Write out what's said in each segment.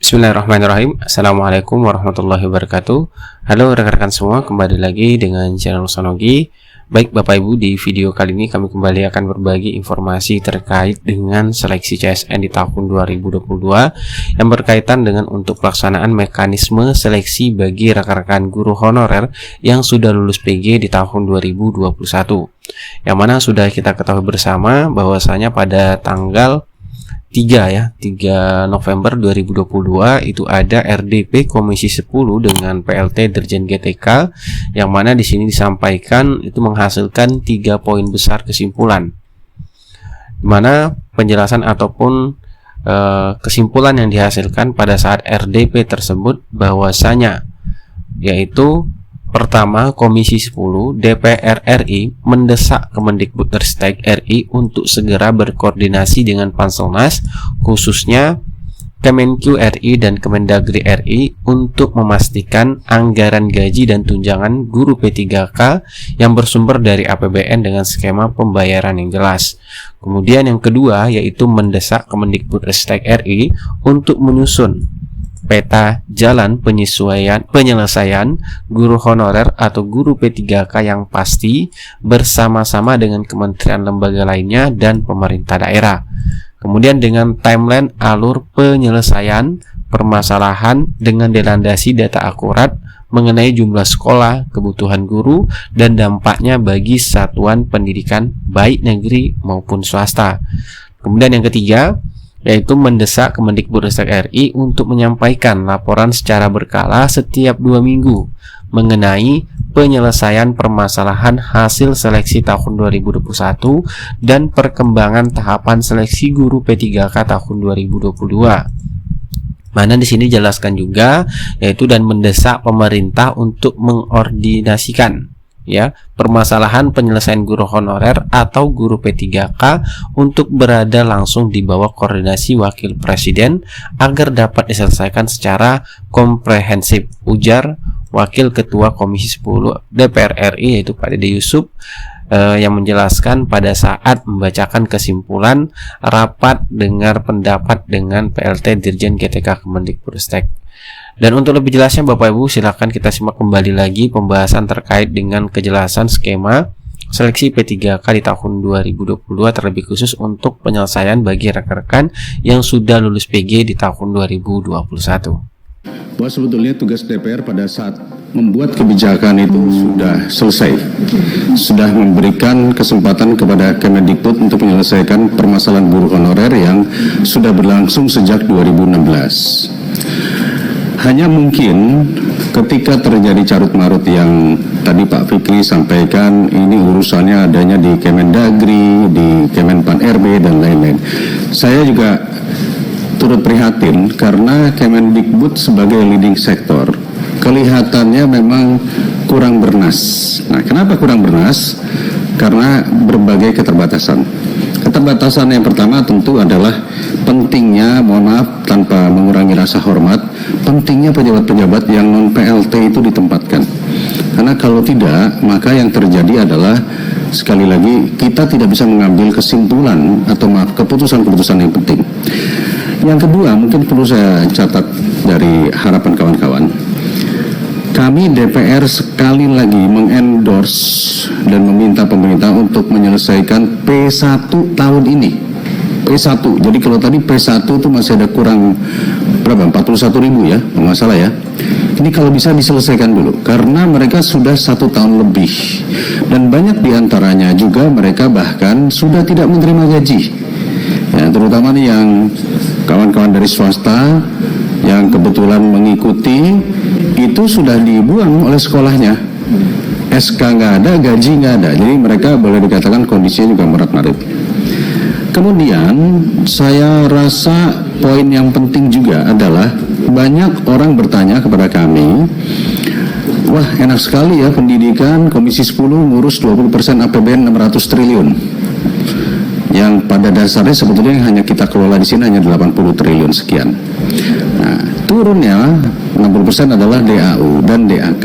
Bismillahirrahmanirrahim. Assalamualaikum warahmatullahi wabarakatuh. Halo rekan-rekan semua, kembali lagi dengan channel Sonogi. Baik Bapak Ibu, di video kali ini kami kembali akan berbagi informasi terkait dengan seleksi CSN di tahun 2022 yang berkaitan dengan untuk pelaksanaan mekanisme seleksi bagi rekan-rekan guru honorer yang sudah lulus PG di tahun 2021. Yang mana sudah kita ketahui bersama bahwasanya pada tanggal 3 November 2022 itu ada RDP Komisi 10 dengan PLT Dirjen GTK, yang mana di sini disampaikan itu menghasilkan 3 poin besar kesimpulan, di mana penjelasan ataupun kesimpulan yang dihasilkan pada saat RDP tersebut bahwasanya yaitu pertama, Komisi 10 DPR RI mendesak Kemendikbudristek RI untuk segera berkoordinasi dengan Panselnas, khususnya Kemenq RI dan Kemendagri RI untuk memastikan anggaran gaji dan tunjangan guru P3K yang bersumber dari APBN dengan skema pembayaran yang jelas. Kemudian yang kedua yaitu mendesak Kemendikbudristek RI untuk menyusun peta jalan penyelesaian guru honorer atau guru P3K yang pasti bersama-sama dengan kementerian lembaga lainnya dan pemerintah daerah. Kemudian dengan timeline alur penyelesaian permasalahan dengan dilandasi data akurat mengenai jumlah sekolah, kebutuhan guru, dan dampaknya bagi satuan pendidikan baik negeri maupun swasta. Kemudian yang ketiga yaitu mendesak Kemendikbudristek RI untuk menyampaikan laporan secara berkala setiap 2 minggu mengenai penyelesaian permasalahan hasil seleksi tahun 2021 dan perkembangan tahapan seleksi guru P3K tahun 2022. Mana di sini jelaskan juga yaitu dan mendesak pemerintah untuk mengordinasikan permasalahan penyelesaian guru honorer atau guru P3K untuk berada langsung di bawah koordinasi Wakil Presiden agar dapat diselesaikan secara komprehensif, ujar Wakil Ketua Komisi 10 DPR RI yaitu Pak Dede Yusuf yang menjelaskan pada saat membacakan kesimpulan rapat dengar pendapat dengan PLT Dirjen GTK Kemendikbudristek. Dan untuk lebih jelasnya Bapak Ibu silakan kita simak kembali lagi pembahasan terkait dengan kejelasan skema seleksi P3K di tahun 2022 terlebih khusus untuk penyelesaian bagi rekan-rekan yang sudah lulus PG di tahun 2021. Bahwa sebetulnya tugas DPR pada saat membuat kebijakan itu sudah selesai, sudah memberikan kesempatan kepada Kemendikbud untuk menyelesaikan permasalahan guru honorer yang sudah berlangsung sejak 2016. Hanya mungkin ketika terjadi carut-marut yang tadi Pak Fikri sampaikan, ini urusannya adanya di Kemendagri, di Kemenpan RB, dan lain-lain. Saya juga turut prihatin karena Kemendikbud sebagai leading sektor kelihatannya memang kurang bernas. Nah, kenapa kurang bernas? Karena berbagai keterbatasan. Keterbatasan yang pertama tentu adalah pentingnya, mohon maaf tanpa mengurangi rasa hormat, pentingnya pejabat-pejabat yang non-PLT itu ditempatkan. Karena kalau tidak, maka yang terjadi adalah sekali lagi kita tidak bisa mengambil kesimpulan atau keputusan-keputusan yang penting. Yang kedua, mungkin perlu saya catat dari harapan kawan-kawan. Kami DPR sekali lagi mengendorse dan meminta pemerintah untuk menyelesaikan P1 tahun ini. P1, jadi kalau tadi P1 itu masih ada kurang berapa? 41.000 ya, nggak salah ya. Ini kalau bisa diselesaikan dulu, karena mereka sudah 1 tahun lebih. Dan banyak diantaranya juga mereka bahkan sudah tidak menerima gaji. Ya, terutama nih yang kawan-kawan dari swasta yang kebetulan mengikuti itu sudah dibuang oleh sekolahnya. SK nggak ada, gaji nggak ada. Jadi mereka boleh dikatakan kondisinya juga morat-marit. Kemudian saya rasa poin yang penting juga adalah banyak orang bertanya kepada kami, wah enak sekali ya pendidikan, Komisi 10 ngurus 20% APBN 600 triliun. Yang pada dasarnya sebetulnya yang hanya kita kelola di sini hanya 80 triliun sekian. Nah, turunnya 60% adalah DAU dan DAK.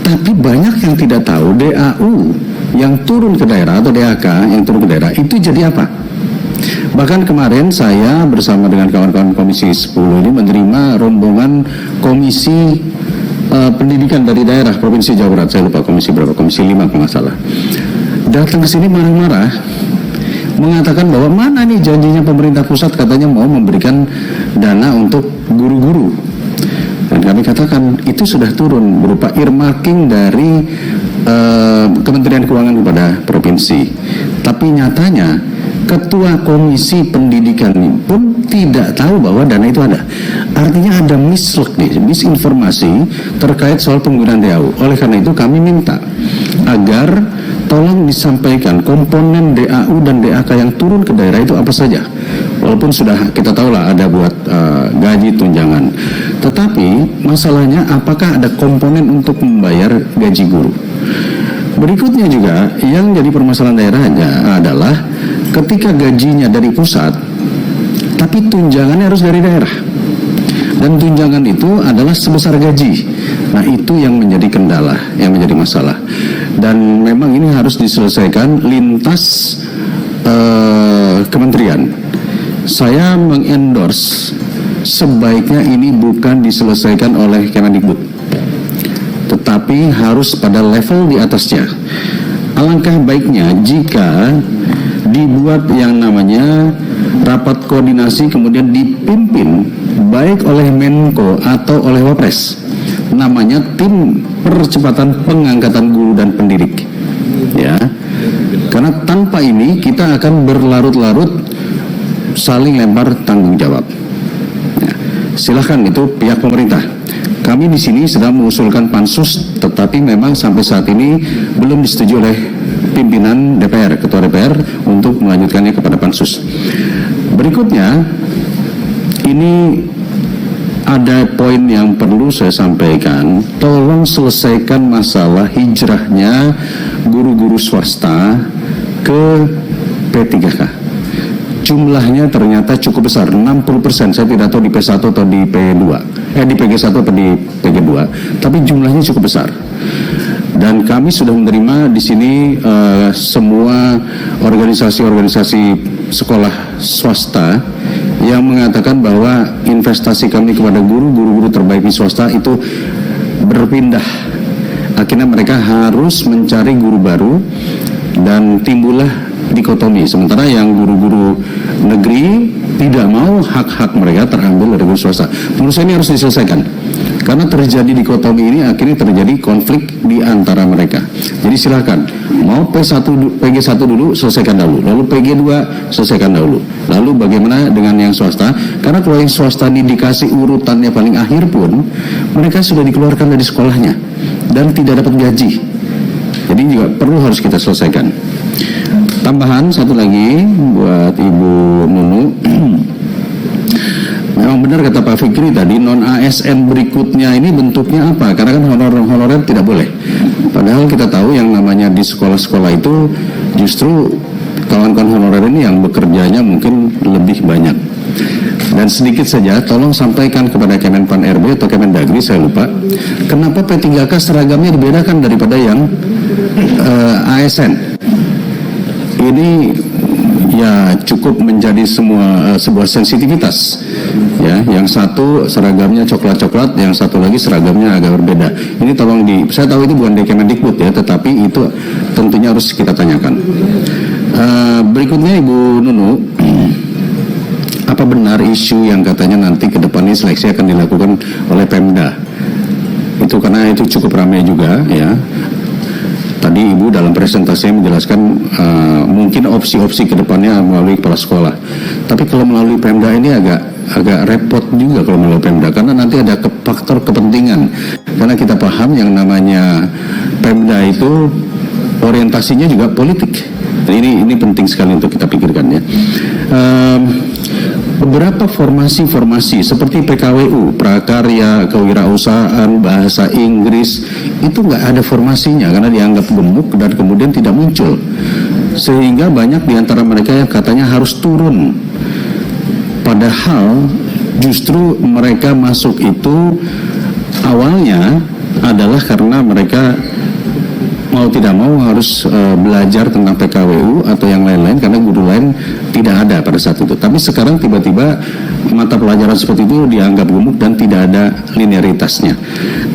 Tapi banyak yang tidak tahu DAU yang turun ke daerah atau DAK yang turun ke daerah itu jadi apa? Bahkan kemarin saya bersama dengan kawan-kawan Komisi 10 ini menerima rombongan Komisi Pendidikan dari daerah Provinsi Jawa Barat. Saya lupa komisi berapa, Komisi 5 kalau nggak salah. Datang ke sini marah-marah, mengatakan bahwa mana nih janjinya pemerintah pusat, katanya mau memberikan dana untuk guru-guru. Dan kami katakan itu sudah turun berupa earmarking dari Kementerian Keuangan kepada provinsi. Tapi nyatanya Ketua Komisi Pendidikan pun tidak tahu bahwa dana itu ada. Artinya ada misinformasi terkait soal penggunaan DAU. Oleh karena itu kami minta agar tolong disampaikan komponen DAU dan DAK yang turun ke daerah itu apa saja. Walaupun sudah kita tahu lah ada buat gaji tunjangan. Tetapi masalahnya apakah ada komponen untuk membayar gaji guru. Berikutnya juga yang jadi permasalahan daerahnya adalah ketika gajinya dari pusat, tapi tunjangannya harus dari daerah. Dan tunjangan itu adalah sebesar gaji. Nah itu yang menjadi kendala, yang menjadi masalah. Dan memang ini harus diselesaikan lintas kementerian. Saya mengendorse sebaiknya ini bukan diselesaikan oleh Kemendikbud, tetapi harus pada level di atasnya. Alangkah baiknya jika dibuat yang namanya rapat koordinasi kemudian dipimpin baik oleh Menko atau oleh Wapres, namanya tim percepatan pengangkatan guru dan pendidik, ya. Karena tanpa ini kita akan berlarut-larut saling lempar tanggung jawab. Ya, silahkan itu pihak pemerintah. Kami di sini sedang mengusulkan pansus, tetapi memang sampai saat ini belum disetujui oleh pimpinan DPR, Ketua DPR untuk melanjutkannya kepada pansus. Berikutnya, ini ada poin yang perlu saya sampaikan. Tolong selesaikan masalah hijrahnya guru-guru swasta ke P3K. Jumlahnya ternyata cukup besar, 60%. Saya tidak tahu di P1 atau di P2, di PG1 atau di PG2, tapi jumlahnya cukup besar. Dan kami sudah menerima di sini semua organisasi-organisasi sekolah swasta yang mengatakan bahwa investasi kami kepada guru-guru terbaik di swasta itu berpindah. Akhirnya mereka harus mencari guru baru dan timbullah dikotomi. Sementara yang guru-guru negeri tidak mau hak-hak mereka terambil dari guru swasta. Menurut saya ini harus diselesaikan. Karena terjadi dikotomi ini akhirnya terjadi konflik di antara mereka. Jadi silakan, mau PG1 dulu selesaikan dahulu, lalu PG2 selesaikan dahulu. Lalu bagaimana dengan yang swasta? Karena kalau yang swasta dikasih urutannya paling akhir pun, mereka sudah dikeluarkan dari sekolahnya dan tidak dapat gaji. Jadi juga perlu harus kita selesaikan. Tambahan satu lagi buat Ibu Nunu. Memang benar kata Pak Fikri tadi, non ASN berikutnya ini bentuknya apa? Karena kan honorer tidak boleh. Padahal kita tahu yang namanya di sekolah-sekolah itu justru kawan-kawan honorer ini yang bekerjanya mungkin lebih banyak. Dan sedikit saja, tolong sampaikan kepada Kemenpan RB atau Kemendagri, saya lupa, kenapa P3K seragamnya dibedakan daripada yang ASN? Ini ya cukup menjadi sebuah sensitivitas. Ya, yang satu seragamnya coklat-coklat, yang satu lagi seragamnya agak berbeda. Ini tolong saya tahu itu bukan di Kemendikbud ya, tetapi itu tentunya harus kita tanyakan. Berikutnya Ibu Nunu, apa benar isu yang katanya nanti ke depan ini seleksi akan dilakukan oleh Pemda? Itu karena itu cukup ramai juga ya. Tadi Ibu dalam presentasinya menjelaskan mungkin opsi-opsi ke depannya melalui kepala sekolah. Tapi kalau melalui Pemda ini agak repot juga kalau melalui Pemda, karena nanti ada faktor kepentingan. Karena kita paham yang namanya Pemda itu orientasinya juga politik. Ini penting sekali untuk kita pikirkan ya. Beberapa formasi-formasi seperti PKWU, prakarya, kewirausahaan, bahasa Inggris, itu nggak ada formasinya karena dianggap gemuk dan kemudian tidak muncul. Sehingga banyak di antara mereka yang katanya harus turun. Padahal justru mereka masuk itu awalnya adalah karena mereka mau tidak mau harus belajar tentang PKWU atau yang lain-lain karena guru lain tidak ada pada saat itu. Tapi sekarang tiba-tiba mata pelajaran seperti itu dianggap gemuk dan tidak ada linearitasnya.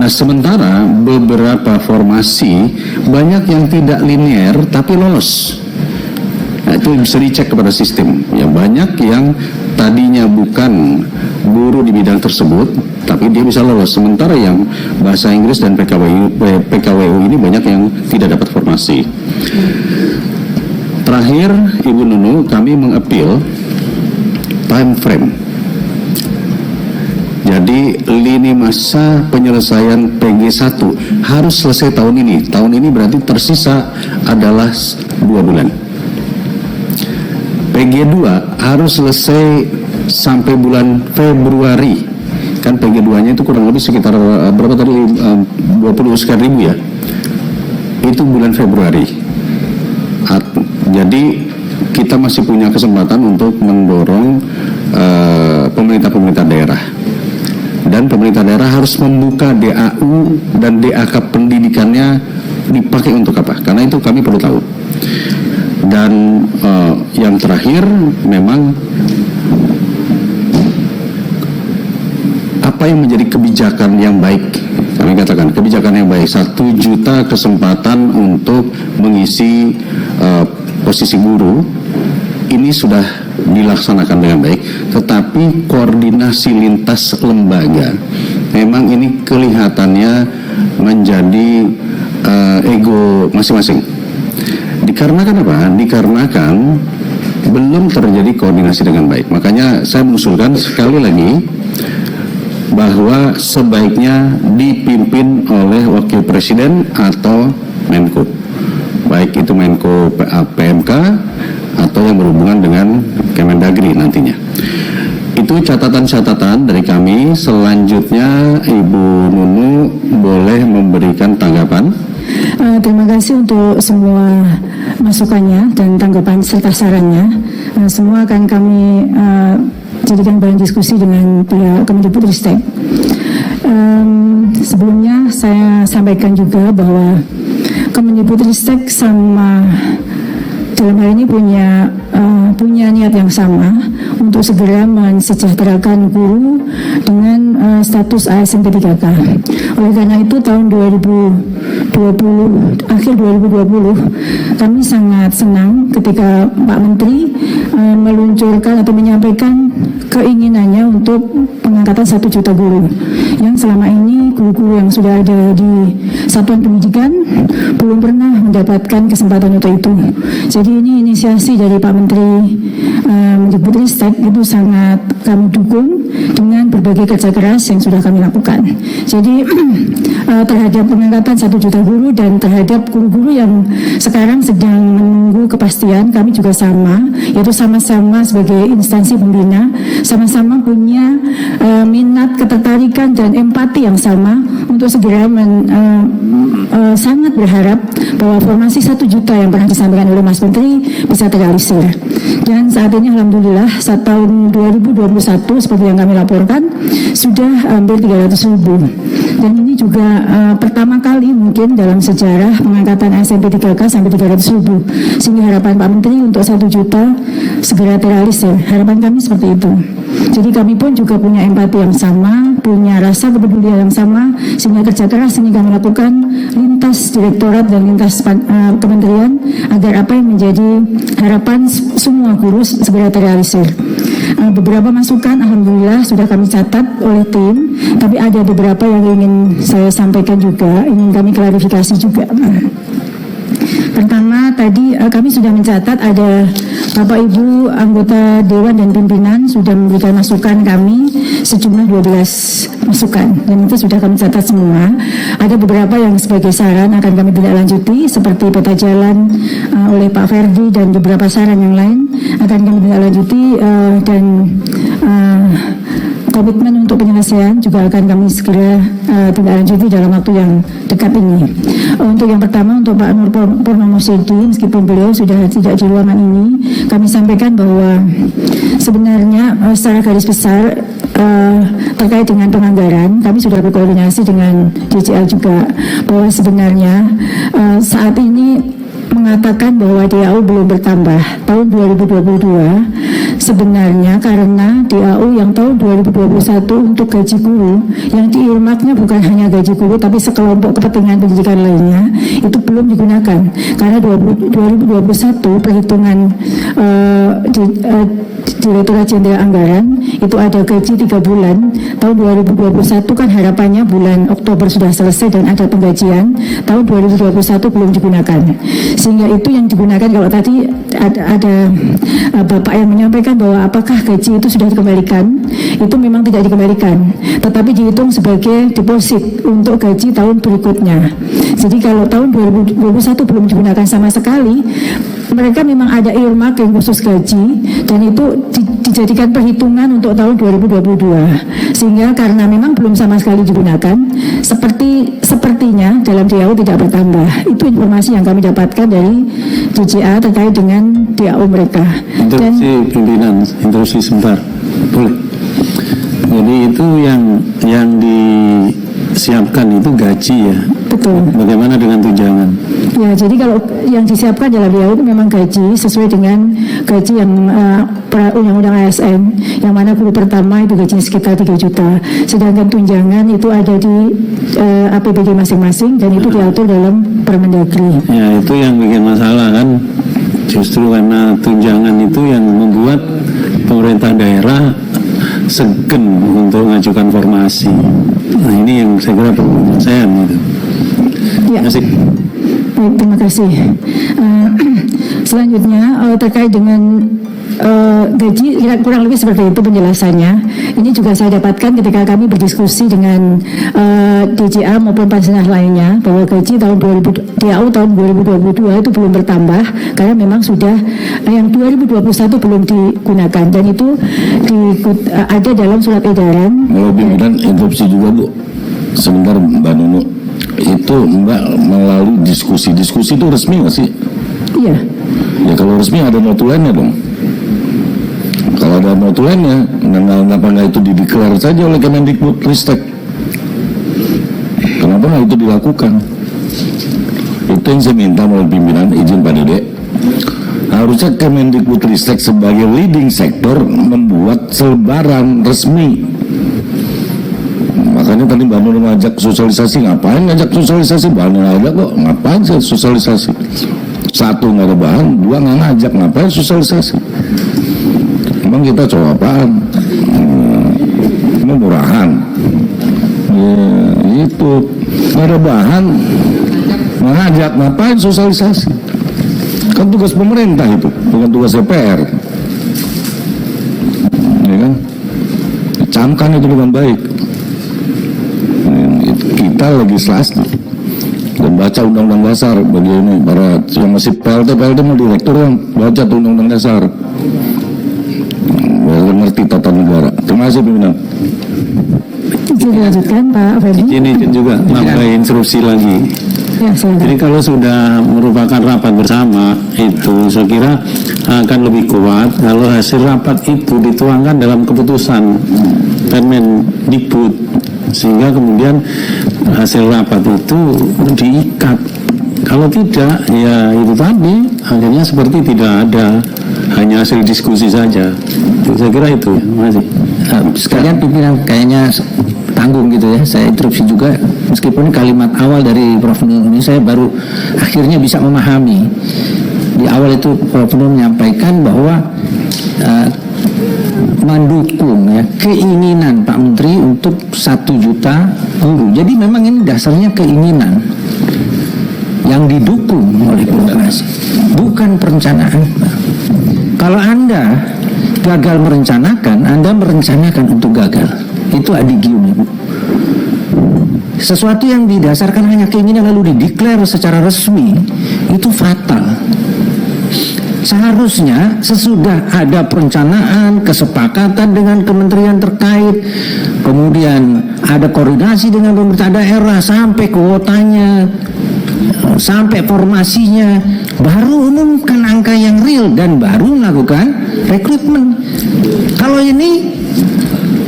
Nah, sementara beberapa formasi banyak yang tidak linear tapi lolos. Nah, itu bisa dicek kepada sistem. Ya, banyak yang tadinya bukan guru di bidang tersebut, tapi dia bisa lolos. Sementara yang bahasa Inggris dan PKWU ini banyak yang tidak dapat formasi. Terakhir, Ibu Nunu, kami mengappeal time frame. Jadi lini masa penyelesaian PG1 harus selesai tahun ini. Tahun ini berarti tersisa adalah 2 bulan. PG2 harus selesai sampai bulan Februari. Kan PG2-nya itu kurang lebih sekitar berapa tadi, 20 sekian ribu ya. Itu bulan Februari. Jadi kita masih punya kesempatan untuk mendorong pemerintah-pemerintah daerah. Dan pemerintah daerah harus membuka DAU dan DAK pendidikannya dipakai untuk apa? Karena itu kami perlu tahu. Dan yang terakhir memang apa yang menjadi kebijakan yang baik. Kami katakan kebijakan yang baik, 1 juta kesempatan untuk mengisi posisi guru ini sudah dilaksanakan dengan baik, tetapi koordinasi lintas lembaga memang ini kelihatannya menjadi ego masing-masing. Dikarenakan apa? Dikarenakan belum terjadi koordinasi dengan baik. Makanya saya mengusulkan sekali lagi bahwa sebaiknya dipimpin oleh Wakil Presiden atau Menko, baik itu Menko PMK atau yang berhubungan dengan Kemendagri nantinya. Itu catatan-catatan dari kami. Selanjutnya Ibu Nunu boleh memberikan tanggapan. Terima kasih untuk semua masukannya dan tanggapan serta sarannya. Semua akan kami jadikan bahan diskusi dengan pihak Kemendikbudristek. Sebelumnya saya sampaikan juga bahwa Kemendikbudristek sama dalam hal ini punya niat yang sama untuk segera mensejahterakan guru dengan status ASN P3K. Oleh karena itu tahun 2020, akhir 2020, kami sangat senang ketika Pak Menteri meluncurkan atau menyampaikan keinginannya untuk pengangkatan 1 juta guru yang selama ini guru-guru yang sudah ada di satuan pendidikan belum pernah mendapatkan kesempatan untuk itu. Jadi ini inisiasi dari Pak Menteri Mendikbudristek itu sangat kami dukung dengan berbagai kerja keras yang sudah kami lakukan. Jadi terhadap pengangkatan 1 juta guru dan terhadap guru-guru yang sekarang sedang menunggu kepastian, kami juga sama, yaitu sama-sama sebagai instansi pembina, sama-sama punya minat, ketertarikan dan empati yang sama untuk segera sangat berharap bahwa formasi 1 juta yang pernah disampaikan oleh Mas Menteri bisa terrealisir. Dan saat ini alhamdulillah saat tahun 2021 seperti yang kami laporkan sudah hampir 300.000. Dan ini juga pertama kali mungkin dalam sejarah pengangkatan ASN P3K sampai 300.000. Sehingga harapan Pak Menteri untuk 1 juta segera terrealisir. Harapan kami seperti itu. Jadi kami pun juga punya empati yang sama, punya rasa kepedulian yang sama, sehingga kerja keras ini kami lakukan lintas direktorat dan lintas kementerian agar apa yang menjadi harapan semua guru segera terrealisir. Beberapa masukan alhamdulillah sudah kami catat oleh tim, tapi ada beberapa yang ingin saya sampaikan juga, ingin kami klarifikasi juga. Pertama tadi kami sudah mencatat ada Bapak Ibu anggota Dewan dan Pimpinan sudah memberikan masukan kami sejumlah 12 masukan dan itu sudah kami catat semua. Ada beberapa yang sebagai saran akan kami tindak lanjuti seperti peta jalan oleh Pak Ferdi dan beberapa saran yang lain akan kami tindak lanjuti dan komitmen untuk penyelesaian juga akan kami segera tindak lanjuti dalam waktu yang dekat ini. Untuk yang pertama untuk Pak Nur Purnomo Sedi, meskipun beliau sudah tidak di ruangan ini, kami sampaikan bahwa sebenarnya secara garis besar terkait dengan penganggaran, kami sudah berkoordinasi dengan DJL juga bahwa sebenarnya saat ini mengatakan bahwa DAU belum bertambah tahun 2022 sebenarnya karena DAU yang tahun 2021 untuk gaji guru yang diirmaknya bukan hanya gaji guru tapi sekelompok kepentingan pendidikan lainnya itu belum digunakan karena 2021 perhitungan Direktorat Jenderal Anggaran itu ada gaji 3 bulan tahun 2021 kan harapannya bulan Oktober sudah selesai dan ada penggajian tahun 2021 belum digunakan sehingga itu yang digunakan kalau tadi ada Bapak yang menyampaikan bahwa apakah gaji itu sudah dikembalikan itu memang tidak dikembalikan tetapi dihitung sebagai deposit untuk gaji tahun berikutnya jadi kalau tahun 2021 belum digunakan sama sekali mereka memang ada earmark yang khusus gaji dan itu dijadikan perhitungan untuk tahun 2022 sehingga karena memang belum sama sekali digunakan sepertinya dalam DAU tidak bertambah itu informasi yang kami dapatkan dari DJA terkait dengan DAU mereka interupsi pimpinan interupsi sebentar boleh jadi itu yang disiapkan itu gaji ya betul bagaimana dengan tunjangan ya jadi kalau yang disiapkan dalam DAU itu memang gaji sesuai dengan gaji yang undang-undang ASN yang mana guru pertama itu gajinya sekitar 3 juta sedangkan tunjangan itu ada di APBD masing-masing dan itu diatur dalam Permendagri ya itu yang bikin masalah kan justru karena tunjangan itu yang membuat pemerintah daerah segen untuk mengajukan formasi nah ini yang saya kira penyelesaian gitu. Ya. Baik, terima kasih. Selanjutnya terkait dengan gaji kurang lebih seperti itu penjelasannya. Ini juga saya dapatkan ketika kami berdiskusi dengan DJA maupun Pansenah lainnya bahwa gaji tahun DAU tahun 2022 itu belum bertambah karena memang sudah yang 2021 belum digunakan dan itu ada dalam surat edaran. Kalau pimpinan interupsi juga Bu, sebentar Mbak Nunu, itu Mbak melalui diskusi itu resmi nggak sih? Iya. Ya kalau resmi ada notulennya dong. Kalau ada notulennya, kenapa nggak itu dideklar saja oleh Kemendikbudristek? Kenapa nggak itu dilakukan? Itu yang saya minta melalui pimpinan, izin Pak Dede. Harusnya Kemendikbudristek sebagai leading sektor membuat selebaran resmi. Makanya tadi Mbak Nur ngajak sosialisasi, ngapain ngajak sosialisasi? Bahannya ada kok, ngapain saya sosialisasi? Satu nggak ada bahan, dua nggak ngajak, ngapain sosialisasi? Emang kita coba apaan? Murahan. Ya, itu nggak ada bahan, nggak ngajak, ngapain sosialisasi? Kan tugas pemerintah itu, bukan tugas DPR. Ya kan? Camkan itu dengan baik. Kita legislasi dan baca undang-undang dasar bagi ini para yang masih PLT mau direktur kan baca tuh undang-undang dasar ngerti tata negara. Terima kasih pimpinan. Izin dilanjutkan Pak Ferdi. Izin juga nambah instruksi lagi. Ya, jadi kalau sudah merupakan rapat bersama itu saya kira akan lebih kuat kalau hasil rapat itu dituangkan dalam keputusan Permendikbud sehingga kemudian hasil rapat itu diikat. Kalau tidak ya itu tadi akhirnya seperti tidak ada, hanya hasil diskusi saja. Saya kira itu ya. Terima kasih. Sekalian pimpinan kayaknya tanggung gitu ya, saya interupsi juga meskipun kalimat awal dari Prof. Nur ini saya baru akhirnya bisa memahami. Di awal itu Prof. Nur menyampaikan bahwa mendukung ya keinginan Pak Menteri untuk 1 juta guru. Jadi memang ini dasarnya keinginan yang didukung oleh birokrasi, bukan perencanaan. Kalau Anda gagal merencanakan, Anda merencanakan untuk gagal. Itu adigium, Ibu. Sesuatu yang didasarkan hanya keinginan lalu dideklar secara resmi itu fatal. Seharusnya sesudah ada perencanaan, kesepakatan dengan kementerian terkait, kemudian ada koordinasi dengan pemerintah daerah sampai kuotanya, sampai formasinya, baru umumkan angka yang real dan baru melakukan rekrutmen. Kalau ini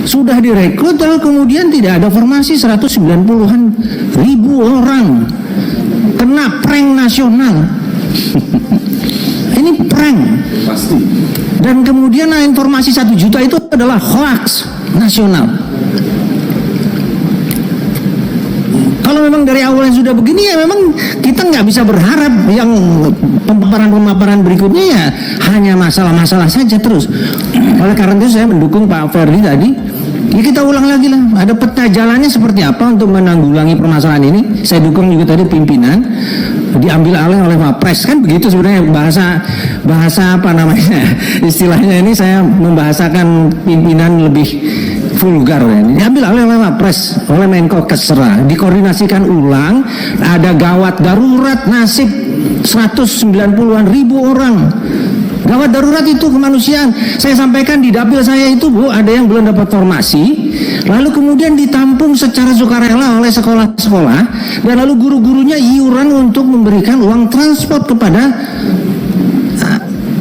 sudah direkrut lalu kemudian tidak ada formasi 190-an ribu orang kena prank nasional. Ini prank pasti. Dan kemudian informasi 1 juta itu adalah hoax nasional. Kalau memang dari awal yang sudah begini, ya memang kita nggak bisa berharap yang pemaparan berikutnya ya hanya masalah-masalah saja terus. Oleh karena itu saya mendukung Pak Ferdi tadi. Ya kita ulang lagi lah, ada peta jalannya seperti apa untuk menanggulangi permasalahan ini. Saya dukung juga tadi pimpinan diambil alih oleh Wapres, kan begitu sebenarnya bahasa apa namanya istilahnya ini. Saya membahasakan pimpinan lebih vulgar ya. Diambil alih oleh Wapres, oleh Menko Kesra, dikoordinasikan ulang, ada gawat darurat nasib 190-an ribu orang. Gawat darurat itu kemanusiaan. Saya sampaikan di dapil saya itu, Bu, ada yang belum dapat formasi, lalu kemudian ditampung secara sukarela oleh sekolah-sekolah, dan lalu guru-gurunya iuran untuk memberikan uang transport kepada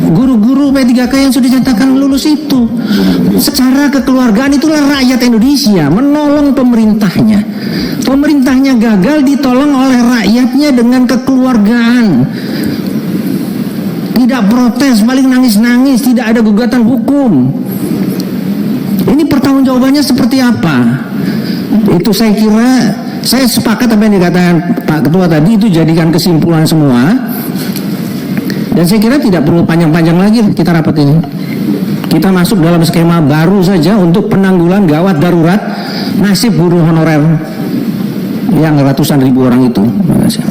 guru-guru P3K yang sudah dinyatakan lulus itu. Secara kekeluargaan itulah rakyat Indonesia menolong pemerintahnya. Pemerintahnya gagal, ditolong oleh rakyatnya dengan kekeluargaan. Tidak protes, paling nangis-nangis, tidak ada gugatan hukum. Ini pertanggungjawabannya seperti apa? Itu saya kira, saya sepakat apa yang dikatakan Pak Ketua tadi, itu jadikan kesimpulan semua. Dan saya kira tidak perlu panjang-panjang lagi kita rapat ini. Kita masuk dalam skema baru saja untuk penanggulan gawat darurat nasib guru honorer yang ratusan ribu orang itu. Terima kasih.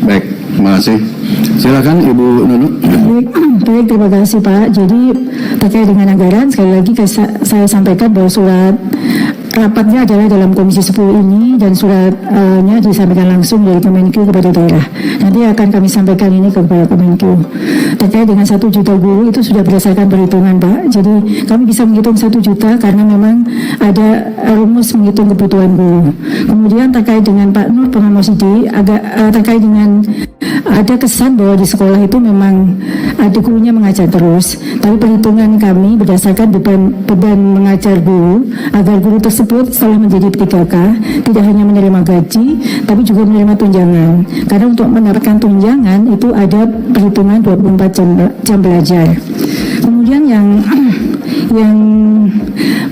Baik, terima kasih. Silakan Ibu Nunu. Baik, terima kasih Pak. Jadi terkait dengan anggaran, sekali lagi saya sampaikan bahwa surat rapatnya adalah dalam Komisi 10 ini, dan suratnya disampaikan langsung dari Kemenkeu kepada daerah. Nanti akan kami sampaikan ini kepada Kemenkeu. Terkait dengan 1 juta guru itu sudah berdasarkan perhitungan Pak. Jadi kami bisa menghitung 1 juta karena memang ada rumus menghitung kebutuhan guru. Kemudian terkait dengan Pak Nur Purnomosidi, terkait dengan ada kesan bahwa di sekolah itu memang ada gurunya mengajar terus, tapi perhitungan kami berdasarkan beban mengajar guru, agar guru tersebut setelah menjadi P3K tidak hanya menerima gaji tapi juga menerima tunjangan, karena untuk mendapatkan tunjangan itu ada perhitungan 24 jam belajar. Kemudian yang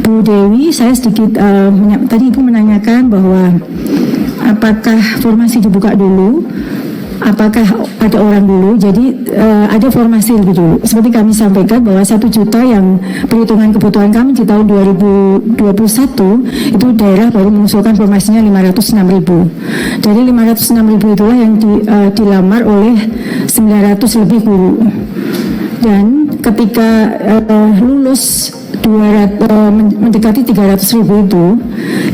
Bu Dewi, saya sedikit tadi Ibu menanyakan bahwa apakah formasi dibuka dulu, apakah ada orang dulu. Jadi ada formasi lebih dulu. Seperti kami sampaikan bahwa 1 juta yang perhitungan kebutuhan kami di tahun 2021 itu daerah baru mengusulkan formasinya 506.000. Jadi 506.000 itulah yang dilamar oleh 900 lebih guru. Dan ketika lulus mendekati 300.000 itu,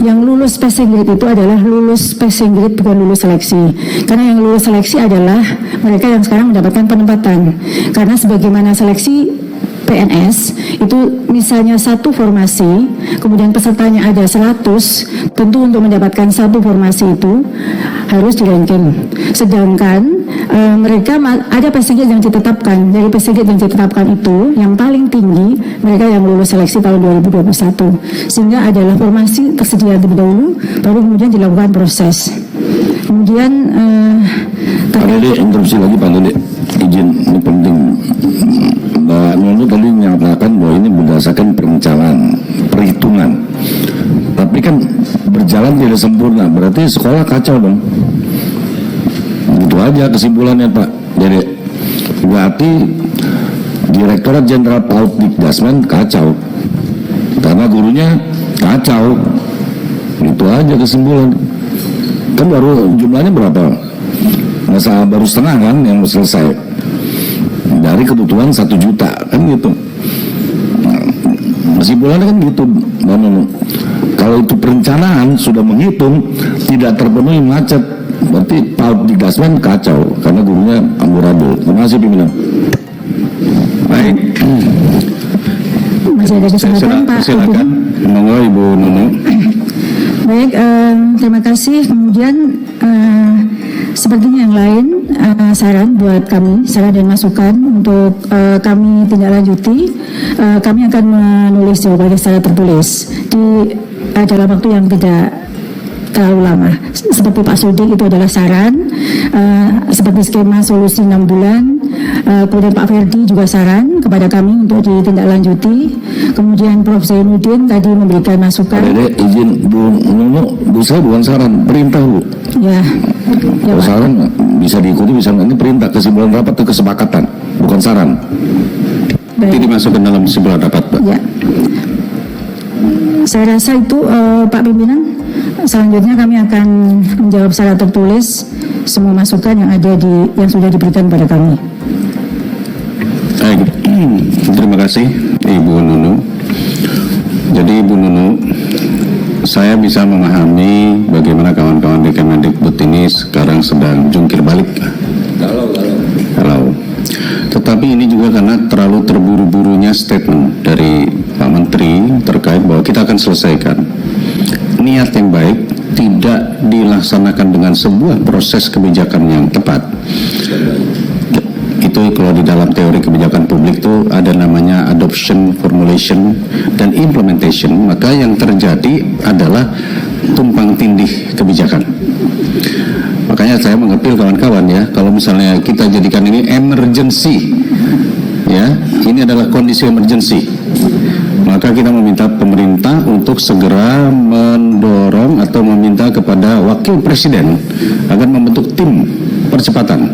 yang lulus passing grade itu adalah lulus passing grade, bukan lulus seleksi. Karena yang lulus seleksi adalah mereka yang sekarang mendapatkan penempatan. Karena sebagaimana seleksi PNS itu misalnya 1 formasi, kemudian pesertanya ada 100, tentu untuk mendapatkan 1 formasi itu harus di-ranking. Sedangkan mereka ada passing grade yang ditetapkan. Dari passing grade yang ditetapkan itu yang paling tinggi mereka yang lulus seleksi tahun 2021. Sehingga adalah formasi tersedia terlebih dahulu, baru kemudian dilakukan proses. Kemudian Pak Dede, interupsi lagi Pak Dede, izin, ini penting. Mbak Nunu tadi menyatakan bahwa ini berdasarkan perencanaan, perhitungan. Tapi kan berjalan tidak sempurna, berarti sekolah kacau dong. Itu aja kesimpulannya Pak Dede. Berarti Direktorat Jenderal PAUD Dikdasmen kacau, karena gurunya kacau. Itu aja kesimpulan. Kan baru jumlahnya berapa? Masa baru setengah kan yang selesai dari kebutuhan 1 juta kan gitu. Nah, kesimpulannya kan gitu. Kalau itu perencanaan sudah menghitung tidak terpenuhi macet, berarti PAUD Dikdasmen kacau karena gurunya amburadul. Terima kasih pimpinan. Baik. masih ada kesempatan Pak. Silakan. Monggo Ibu Nunu. Baik, terima kasih. Kemudian sepertinya yang lain, saran buat kami, saran dan masukan untuk kami tindak lanjuti, kami akan menulis jawabannya secara tertulis dalam waktu yang tidak terlalu lama. Seperti Pak Sudik itu adalah saran, seperti skema solusi 6 bulan. Kemudian Pak Ferdi juga saran kepada kami untuk ditindaklanjuti. Kemudian Prof. Zainuddin tadi memberikan masukan. Dede, izin Bu Nunu, Bu saya bukan saran, perintah Bu. Ya, Kalau Pak. saran bisa diikuti, bisa ini perintah, kesimpulan rapat itu kesepakatan, bukan saran. Baik. Nanti dimasukkan dalam kesimpulan rapat, Pak. Ya. Saya rasa itu Pak Pimpinan. Selanjutnya kami akan menjawab secara tertulis semua masukan yang yang sudah diberikan pada kami. Baik, terima kasih Ibu Nunu. Jadi Ibu Nunu, saya bisa memahami bagaimana kawan-kawan di Kemendikbud ini sekarang sedang jungkir balik. Kalau. Tetapi ini juga karena terlalu terburu-burunya statement dari Pak Menteri terkait bahwa kita akan selesaikan. Niat yang baik tidak dilaksanakan dengan sebuah proses kebijakan yang tepat. Itu kalau di dalam teori kebijakan publik itu ada namanya adoption, formulation, dan implementation. Maka yang terjadi adalah tumpang tindih kebijakan. Makanya saya mengepil kawan-kawan ya, kalau misalnya kita jadikan ini emergency, ya, ini adalah kondisi emergency, maka kita meminta pemerintah untuk segera mendorong atau meminta kepada wakil presiden agar membentuk tim percepatan.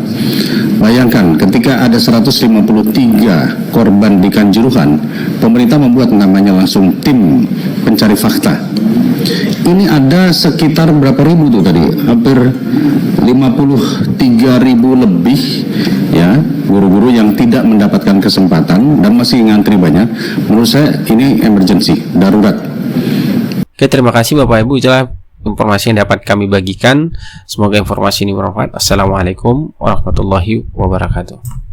Bayangkan ketika ada 153 korban di Kanjuruhan, pemerintah membuat namanya langsung tim pencari fakta. Ini ada sekitar berapa ribu tuh tadi? Hampir 53.000 lebih ya guru-guru yang tidak mendapatkan kesempatan dan masih ngantri banyak. Menurut saya ini emergency, darurat. Oke, terima kasih Bapak Ibu, itulah informasi yang dapat kami bagikan. Semoga informasi ini bermanfaat. Assalamualaikum warahmatullahi wabarakatuh.